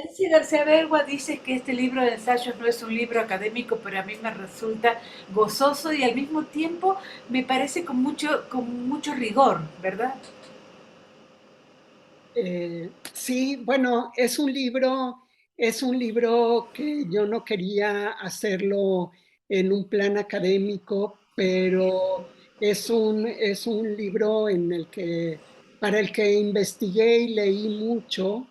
Alicia García Bergua dice que este libro de ensayos no es un libro académico, pero a mí me resulta gozoso y al mismo tiempo me parece con mucho rigor, ¿verdad? Sí, bueno, es un libro que yo no quería hacerlo en un plan académico, pero es un libro para el que investigué y leí mucho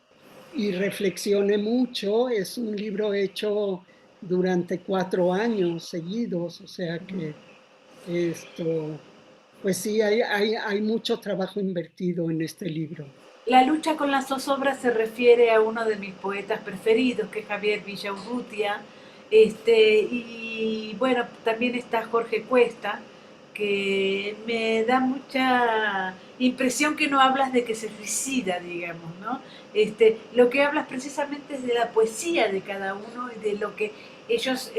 y reflexioné mucho. Es un libro hecho durante 4 años seguidos, o sea que esto, pues sí, hay mucho trabajo invertido en este libro. La lucha con la zozobra se refiere a uno de mis poetas preferidos, que es Javier Villaurrutia. Y bueno, también está Jorge Cuesta, que me da mucha impresión que no hablas de que se suicida, digamos, ¿no? Lo que hablas precisamente es de la poesía de cada uno y de lo que ellos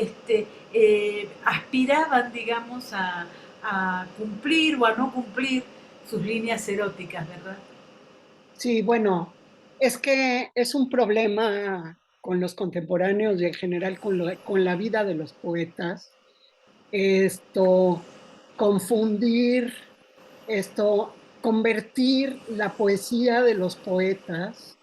aspiraban, digamos, a cumplir o a no cumplir sus líneas eróticas, ¿verdad? Sí, bueno, es que es un problema con los contemporáneos y en general con la vida de los poetas, esto, confundir, convertir la poesía de los poetas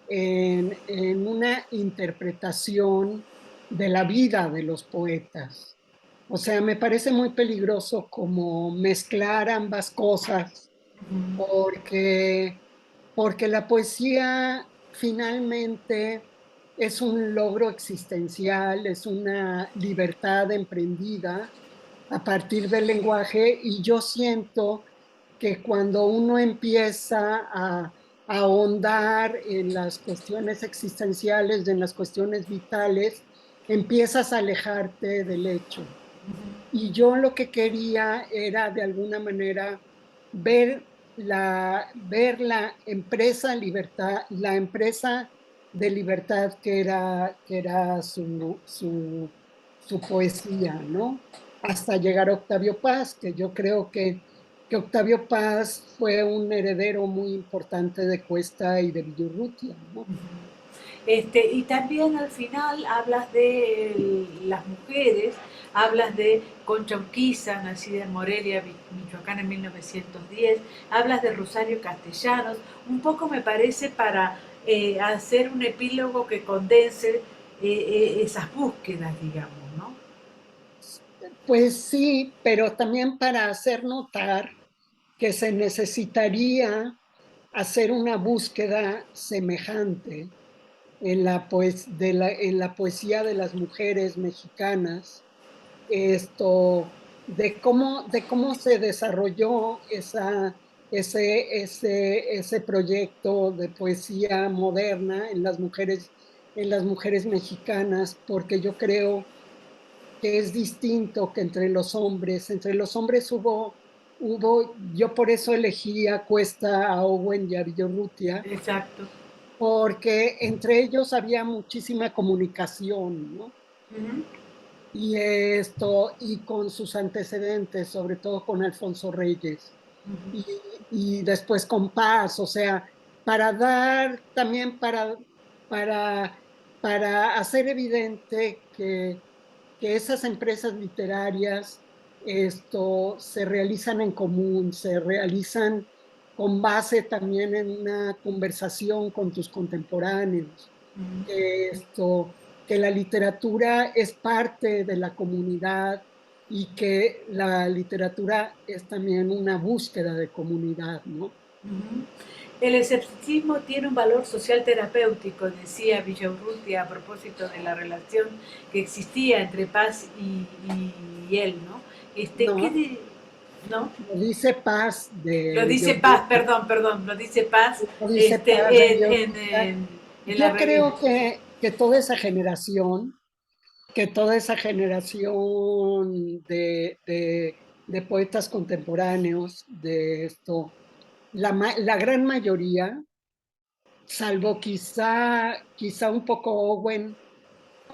en una interpretación de la vida de los poetas. O sea, me parece muy peligroso como mezclar ambas cosas porque, porque la poesía finalmente es un logro existencial, es una libertad emprendida a partir del lenguaje y yo siento que cuando uno empieza a ahondar en las cuestiones existenciales, en las cuestiones vitales, empiezas a alejarte del hecho. Y yo lo que quería era de alguna manera ver ver la empresa libertad, la empresa de libertad que era su poesía, ¿no? Hasta llegar a Octavio Paz, que yo creo que Octavio Paz fue un heredero muy importante de Cuesta y de Villurrutia, ¿no? Y también al final hablas de las mujeres, hablas de Concha Urquiza, nacida en Morelia, Michoacán en 1910, hablas de Rosario Castellanos, un poco me parece para hacer un epílogo que condense esas búsquedas, digamos, ¿no? Pues sí, pero también para hacer notar que se necesitaría hacer una búsqueda semejante en la poesía de las mujeres mexicanas, de cómo se desarrolló ese proyecto de poesía moderna en las mujeres mexicanas, porque yo creo que es distinto que entre los hombres yo por eso elegí a Cuesta, a Owen y a Villorrutia, Exacto. porque entre ellos había muchísima comunicación, ¿no? Ujú. Y con sus antecedentes, sobre todo con Alfonso Reyes, y, y después con Paz, o sea, para dar también para, para hacer evidente que esas empresas literarias se realizan en común, se realizan con base también en una conversación con tus contemporáneos, que que la literatura es parte de la comunidad y que la literatura es también una búsqueda de comunidad, ¿no? Ujú. El escepticismo tiene un valor social terapéutico, decía Villaurrutia a propósito de la relación que existía entre Paz y él, ¿no? ¿Qué No, ¿no? lo dice Paz de Lo dice Paz, Villolrutia, perdón, lo dice Paz lo dice Paz de Villolrutia. en la Yo creo revista. que toda esa generación de poetas contemporáneos, la gran mayoría, salvo quizá un poco Owen,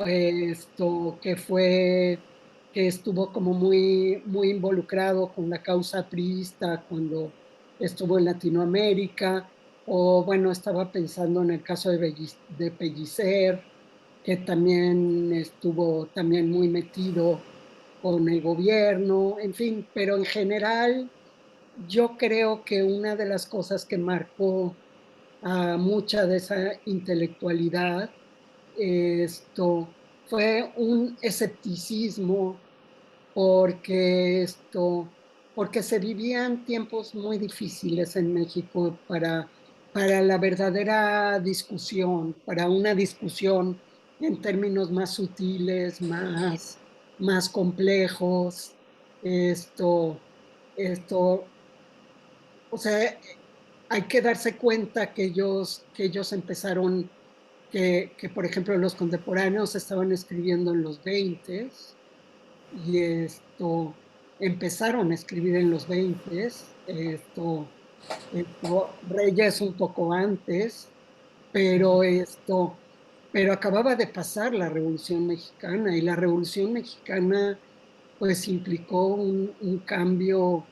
que que estuvo como muy involucrado con la causa priista cuando estuvo en Latinoamérica, o bueno, estaba pensando en el caso de Pellicer, que también estuvo también muy metido con el gobierno, en fin, pero en general yo creo que una de las cosas que marcó a mucha de esa intelectualidad esto fue un escepticismo porque porque se vivían tiempos muy difíciles en México para la verdadera discusión, para una discusión en términos más sutiles, más complejos. Esto, esto, o sea, hay que darse cuenta que ellos empezaron, por ejemplo los contemporáneos estaban escribiendo en los 20 y empezaron a escribir en los 20, Reyes un poco antes, pero pero acababa de pasar la Revolución Mexicana y la Revolución Mexicana pues implicó un cambio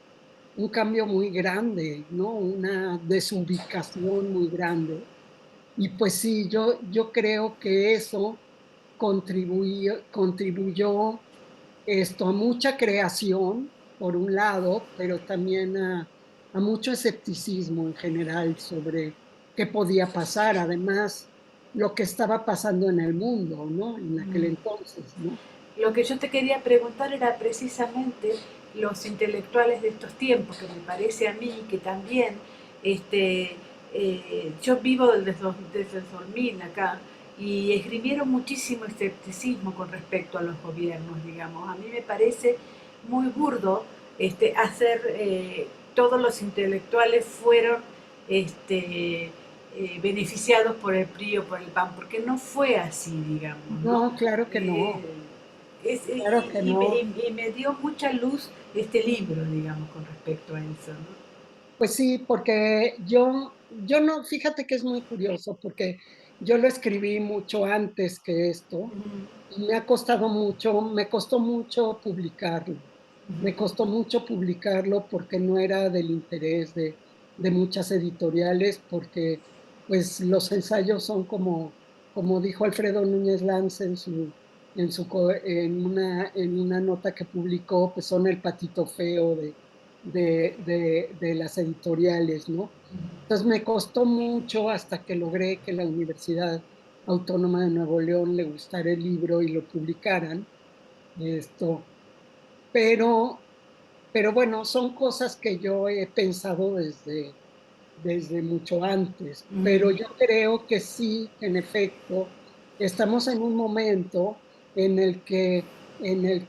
muy grande, ¿no? Una desubicación muy grande. Y pues sí, yo creo que eso contribuyó a mucha creación, por un lado, pero también a mucho escepticismo en general sobre qué podía pasar, además lo que estaba pasando en el mundo, ¿no? En aquel entonces, ¿no? Lo que yo te quería preguntar era precisamente los intelectuales de estos tiempos, que me parece a mí que también, este, yo vivo desde el 2000 acá, y esgrimieron muchísimo escepticismo con respecto a los gobiernos, digamos. A mí me parece muy burdo hacer, todos los intelectuales fueron beneficiados por el PRI o por el PAN, porque no fue así, digamos, ¿no? No, claro que Eh, no, claro que y no. me dio mucha luz este libro, digamos, con respecto a eso, ¿no? Pues sí, porque yo no, fíjate que es muy curioso, porque yo lo escribí mucho antes que esto, Ujú, y me costó mucho publicarlo. Me costó mucho publicarlo porque no era del interés de muchas editoriales, porque pues los ensayos son como dijo Alfredo Núñez Lance en una nota que publicó, pues son el patito feo de las editoriales, ¿no? Entonces me costó mucho hasta que logré que la Universidad Autónoma de Nuevo León le gustara el libro y lo publicaran. Esto, pero, pero bueno, son cosas que yo he pensado desde mucho antes, pero ujú. yo creo que sí, que en efecto, estamos en un momento en el que, en el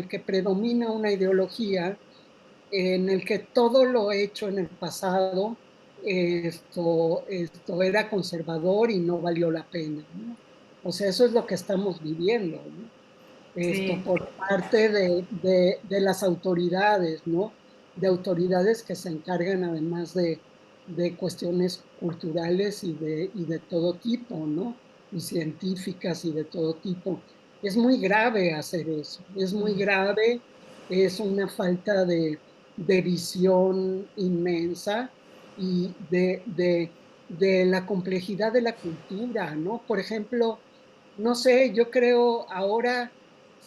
que predomina una ideología en el que todo lo hecho en el pasado esto era conservador y no valió la pena, ¿no? O sea, eso es lo que estamos viviendo, ¿no? Sí, Por parte de las autoridades, ¿no? De autoridades que se encargan además de cuestiones culturales y de todo tipo, ¿no? Y científicas y de todo tipo. Es muy grave hacer eso, es muy grave, es una falta de visión inmensa y de la complejidad de la cultura, ¿no? Por ejemplo, no sé, yo creo ahora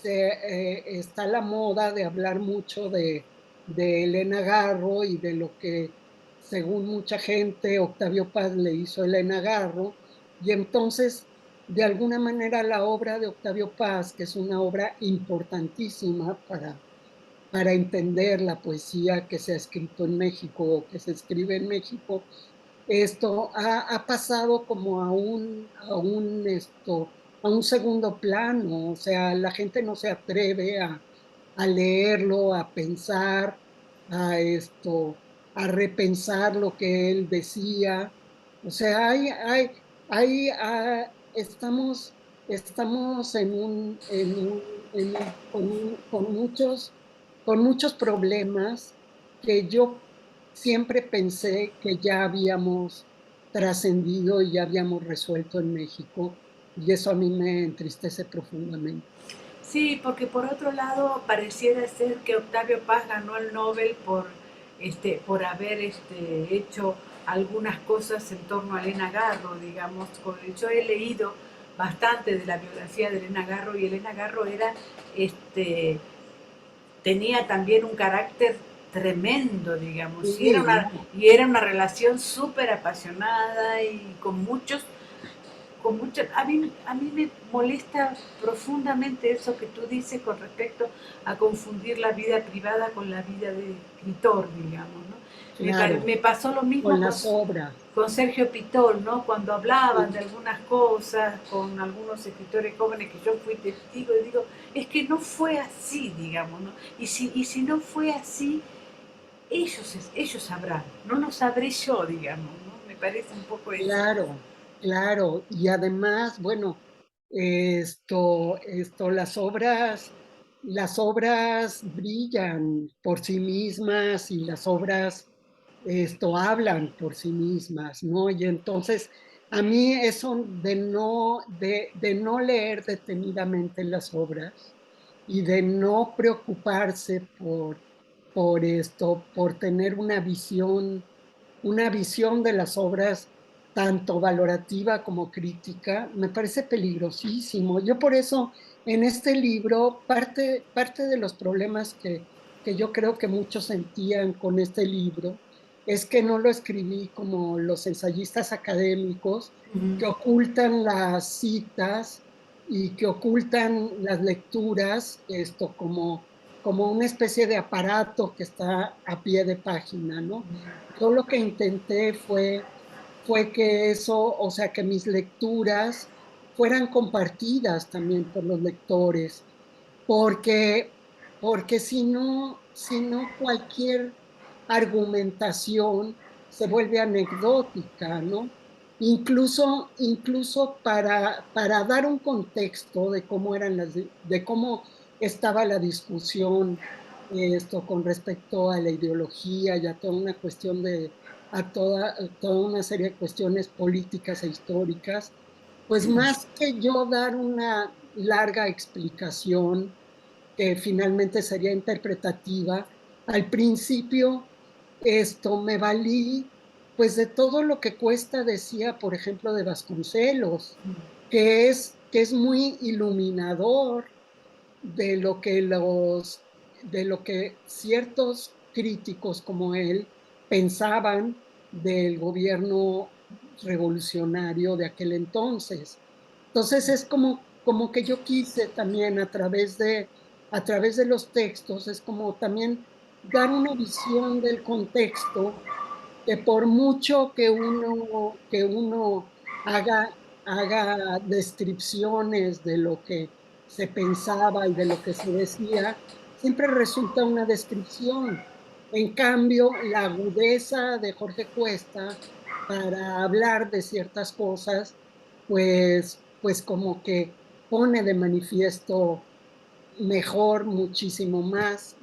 está la moda de hablar mucho de Elena Garro y de lo que, según mucha gente, Octavio Paz le hizo a Elena Garro. Y entonces, de alguna manera, la obra de Octavio Paz, que es una obra importantísima para entender la poesía que se ha escrito en México o que se escribe en México, ha pasado como a un segundo plano, o sea, la gente no se atreve a leerlo, a pensar, a a repensar lo que él decía. O sea, estamos con muchos problemas que yo siempre pensé que ya habíamos trascendido y ya habíamos resuelto en México, y eso a mí me entristece profundamente. sí, porque por otro lado pareciera ser que Octavio Paz ganó el Nobel por haber hecho algunas cosas en torno a Elena Garro, digamos. Yo he leído bastante de la biografía de Elena Garro y Elena Garro este, tenía también un carácter tremendo, digamos, Sí, no, y era una relación súper apasionada y con mucho, a mí me molesta profundamente eso que tú dices con respecto a confundir la vida privada con la vida de escritor, digamos, ¿no? claro, Me pasó lo con mismo las obras. con Sergio Pitol, ¿no? Cuando hablaban de Sí, algunas cosas con algunos escritores jóvenes que yo fui testigo, y digo, es que no fue así, digamos, ¿no? Y si no fue así, ellos sabrán, no lo sabré yo, digamos, ¿no? Me parece un poco eso. claro, claro. Y además, bueno, las obras brillan por sí mismas y las obras, hablan por sí mismas, ¿no? Y entonces, a mí eso de no leer detenidamente las obras y de no preocuparse por tener una visión de las obras tanto valorativa como crítica, me parece peligrosísimo. Yo por eso en este libro, parte de los problemas que yo creo que muchos sentían con este libro es que no lo escribí como los ensayistas académicos Ujú. que ocultan las citas y que ocultan las lecturas, como una especie de aparato que está a pie de página, ¿no? Yo lo que intenté fue que eso, o sea, que mis lecturas fueran compartidas también por los lectores, porque, porque si no cualquier argumentación se vuelve anecdótica, ¿no? Incluso para dar un contexto de cómo de cómo estaba la discusión, con respecto a la ideología y a toda una cuestión toda una serie de cuestiones políticas e históricas, pues más que yo dar una larga explicación que finalmente sería interpretativa, al principio me valí pues de todo lo que Cuesta decía, por ejemplo, de Vasconcelos, que es muy iluminador de lo que de lo que ciertos críticos como él pensaban del gobierno revolucionario de aquel entonces. Entonces es como que yo quise también a través de los textos, es como también dar una visión del contexto que por mucho que uno haga, haga descripciones de lo que se pensaba y de lo que se decía, siempre resulta una descripción. En cambio, la agudeza de Jorge Cuesta para hablar de ciertas cosas, pues como que pone de manifiesto mejor, muchísimo más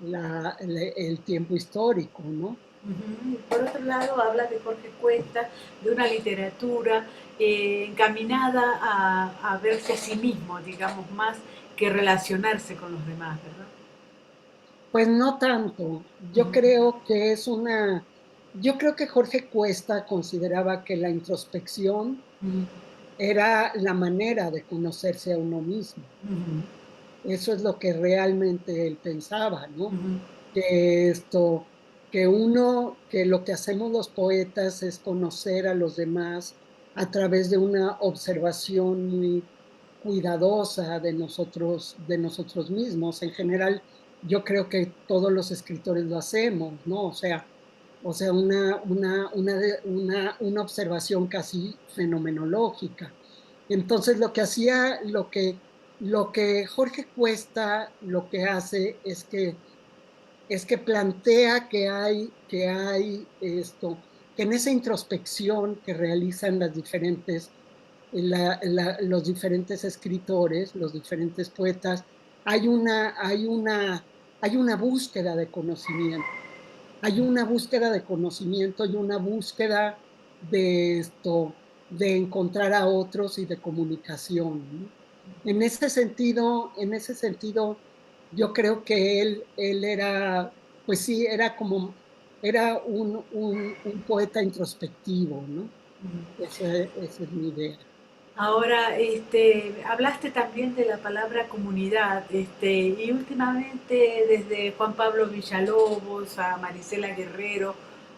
el tiempo histórico, ¿no? Ujú. Por otro lado, habla de Jorge Cuesta, de una literatura encaminada a verse a sí mismo, digamos, más que relacionarse con los demás, ¿verdad? Pues no tanto. Yo creo que Jorge Cuesta consideraba que la introspección Ujú, era la manera de conocerse a uno mismo. ujú, Eso es lo que realmente él pensaba, ¿no? ujú, Que esto, que lo que hacemos los poetas es conocer a los demás a través de una observación muy cuidadosa de nosotros mismos. En general, yo creo que todos los escritores lo hacemos, ¿no? O sea, una observación casi fenomenológica. Entonces, lo que Jorge Cuesta lo que hace es que plantea que en esa introspección que realizan los diferentes escritores, los diferentes poetas, hay una búsqueda de conocimiento. Hay una búsqueda de conocimiento y una búsqueda de encontrar a otros y de comunicación, ¿no? En ese sentido, yo creo que él era, pues sí, era como era un poeta introspectivo, ¿no? Esa es mi idea. Ahora, hablaste también de la palabra comunidad, y últimamente desde Juan Pablo Villalobos a Marisela Guerrero,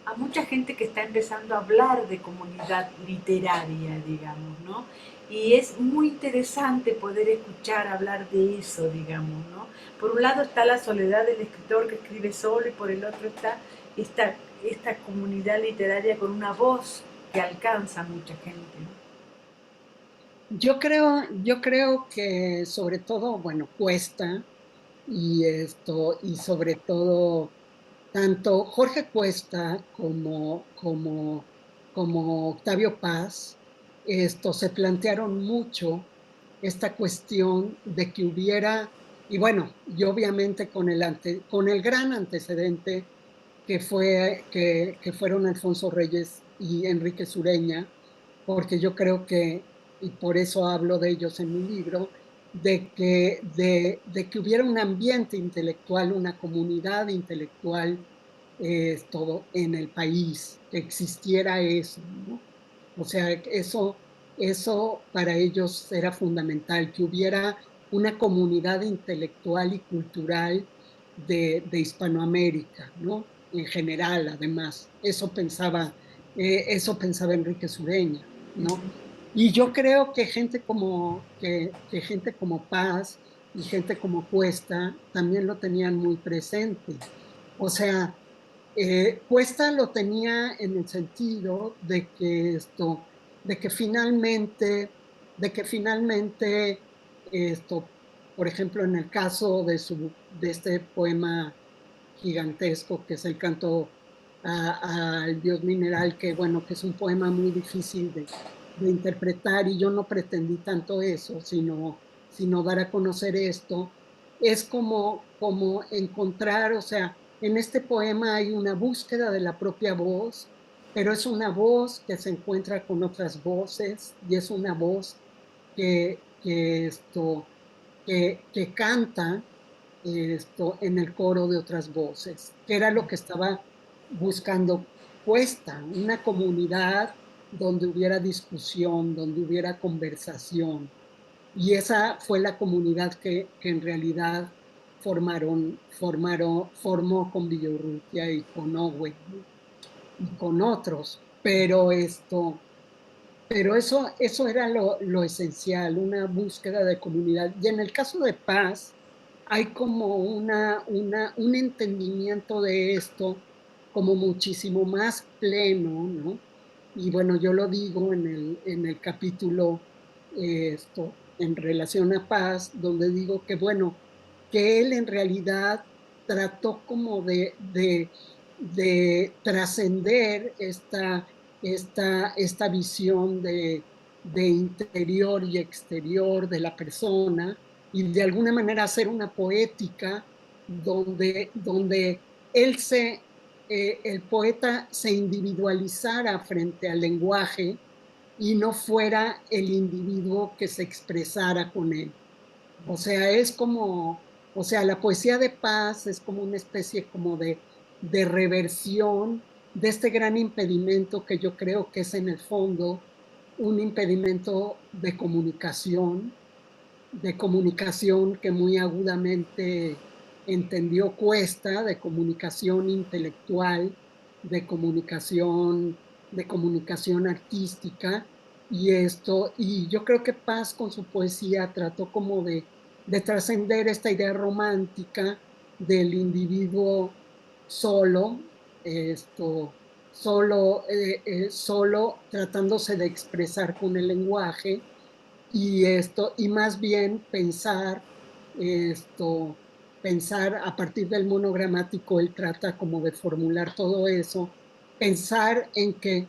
a mucha gente que está empezando a hablar de comunidad literaria, digamos, ¿no? Y es muy interesante poder escuchar hablar de eso, digamos, ¿no? Por un lado está la soledad del escritor que escribe solo y por el otro está esta comunidad literaria con una voz que alcanza a mucha gente, ¿no? Yo creo que sobre todo, bueno, Cuesta y sobre todo tanto Jorge Cuesta como Octavio Paz, se plantearon mucho esta cuestión de que hubiera, y bueno, y obviamente con el gran antecedente que fueron Alfonso Reyes y Enrique Sureña, porque yo creo que, y por eso hablo de ellos en mi libro, de que hubiera un ambiente intelectual, una comunidad intelectual todo en el país, que existiera eso, ¿no? O sea, eso para ellos era fundamental, que hubiera una comunidad intelectual y cultural de Hispanoamérica, ¿no? En general, además, eso pensaba Enrique Sureña, ¿no? Y yo creo que que gente como Paz y gente como Cuesta también lo tenían muy presente. O sea, Cuesta lo tenía en el sentido de que finalmente, de que finalmente esto, por ejemplo, en el caso de este poema gigantesco que es el canto al dios mineral, que bueno, que es un poema muy difícil de interpretar y yo no pretendí tanto eso, sino dar a conocer esto, es como encontrar, o sea, en este poema hay una búsqueda de la propia voz, pero es una voz que se encuentra con otras voces y es una voz que canta en el coro de otras voces, que era lo que estaba buscando Cuesta, una comunidad donde hubiera discusión, donde hubiera conversación. Y esa fue la comunidad que en realidad formó con Villaurrutia y con Owen, ¿no? Y con otros. Pero eso era lo esencial, una búsqueda de comunidad. Y en el caso de Paz, hay como un entendimiento de esto como muchísimo más pleno, ¿no? Y bueno, yo lo digo en el capítulo en relación a Paz, donde digo que bueno, que él en realidad trató como de trascender esta visión de interior y exterior de la persona y de alguna manera hacer una poética donde él el poeta se individualizara frente al lenguaje y no fuera el individuo que se expresara con él. O sea, o sea, la poesía de Paz es como una especie como de reversión de este gran impedimento que yo creo que es en el fondo un impedimento de comunicación que muy agudamente entendió Cuesta, de comunicación intelectual, de comunicación artística, y yo creo que Paz con su poesía trató como de trascender esta idea romántica del individuo solo, esto, solo tratándose de expresar con el lenguaje, y más bien esto, pensar a partir del monogramático, él trata como de formular todo eso, pensar en que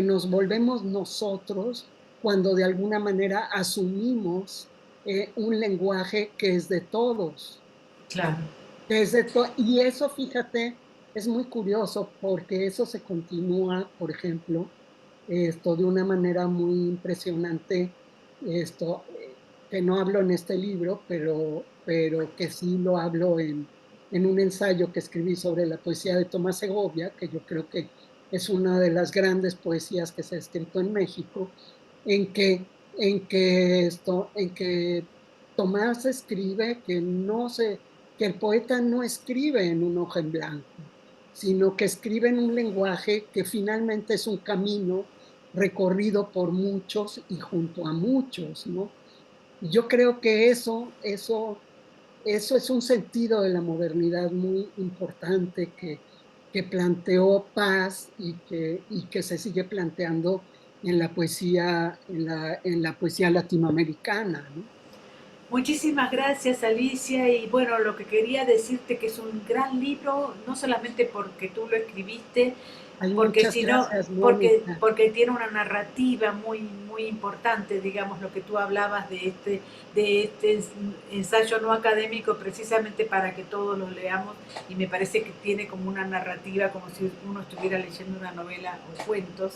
nos volvemos nosotros cuando de alguna manera asumimos un lenguaje que es de todos. Claro. Y eso, fíjate, es muy curioso porque eso se continúa, por ejemplo, de una manera muy impresionante, esto que no hablo en este libro, pero que sí lo hablo en un ensayo que escribí sobre la poesía de Tomás Segovia, que yo creo que es una de las grandes poesías que se ha escrito en México, en que Tomás escribe que el poeta no escribe en un hoja en blanco, sino que escribe en un lenguaje que finalmente es un camino recorrido por muchos y junto a muchos, ¿no? Yo creo que eso es un sentido de la modernidad muy importante que planteó Paz y que se sigue planteando en la poesía, en la poesía latinoamericana, ¿no? Muchísimas gracias, Alicia. Y bueno, lo que quería decirte que es un gran libro, no solamente porque tú lo escribiste, Ay, porque muchas sino gracias, porque Mónica. porque tiene una narrativa muy importante, digamos, lo que tú hablabas de este ensayo no académico, precisamente para que todos lo leamos, y me parece que tiene como una narrativa, como si uno estuviera leyendo una novela o cuentos.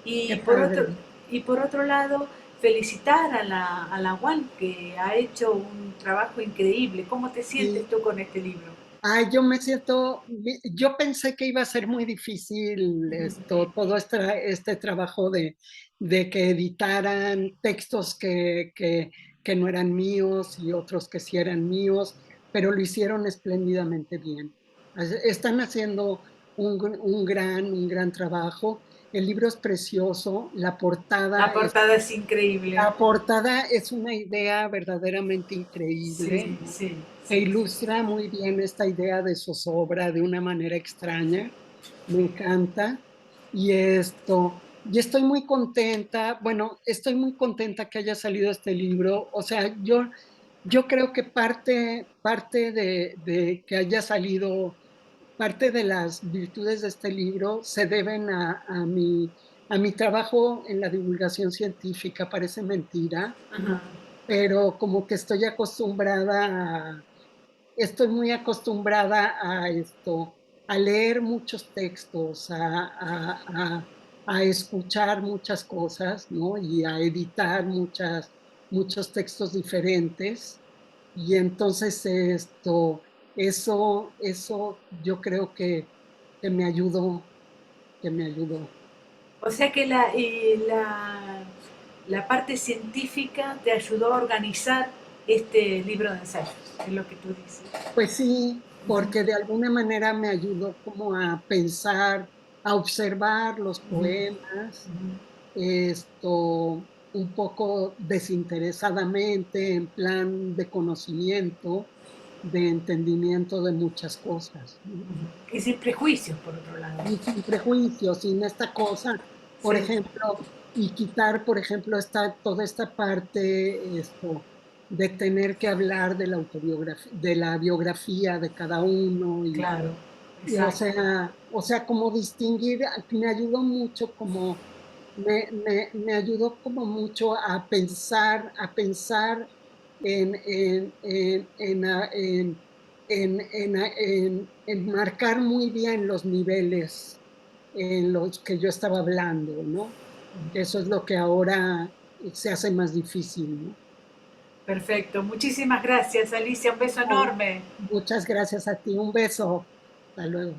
Qué Y por otro, padre. y por otro lado, felicitar a la Juan, que ha hecho un trabajo increíble. ¿Cómo te sientes Sí. tú con este libro? Ay, yo pensé que iba a ser muy difícil todo este trabajo de que editaran textos que no eran míos y otros que sí eran míos, pero lo hicieron espléndidamente bien. Están haciendo un gran trabajo. El libro es precioso, La portada es increíble. la portada es una idea verdaderamente increíble Sí, sí, que sí, sí. ilustra muy bien esta idea de zozobra de una manera extraña. Me encanta. Y estoy muy contenta, bueno, estoy muy contenta que haya salido este libro. O sea, yo creo que parte de que haya salido, parte de las virtudes de este libro se deben a mi trabajo en la divulgación científica. Parece mentira, Ajá. pero como que estoy muy acostumbrada a leer muchos textos, a escuchar muchas cosas, ¿no? Y a editar muchos textos diferentes. Y entonces eso yo creo que me ayudó, que me ayudó. O sea que la parte científica te ayudó a organizar este libro de ensayos, es lo que tú dices. Pues sí, porque de alguna manera me ayudó como a pensar, a observar los Ujú, poemas, ujú. un poco desinteresadamente, en plan de conocimiento, de entendimiento de muchas cosas, ¿no? Y sin prejuicios, por otro lado. Y sin prejuicios, sin esta cosa, por Sí. ejemplo, y quitar, por ejemplo, toda esta parte, de tener que hablar de la autobiografía, de la biografía de cada uno, Claro, y o exacto. sea, o sea, como distinguir, me ayudó mucho como, me ayudó como mucho a pensar en marcar muy bien los niveles en los que yo estaba hablando, ¿no? Que eso es lo que ahora se hace más difícil, ¿no? Perfecto. Muchísimas gracias, Alicia. Un beso Oh, enorme. muchas gracias a ti, un beso, hasta luego.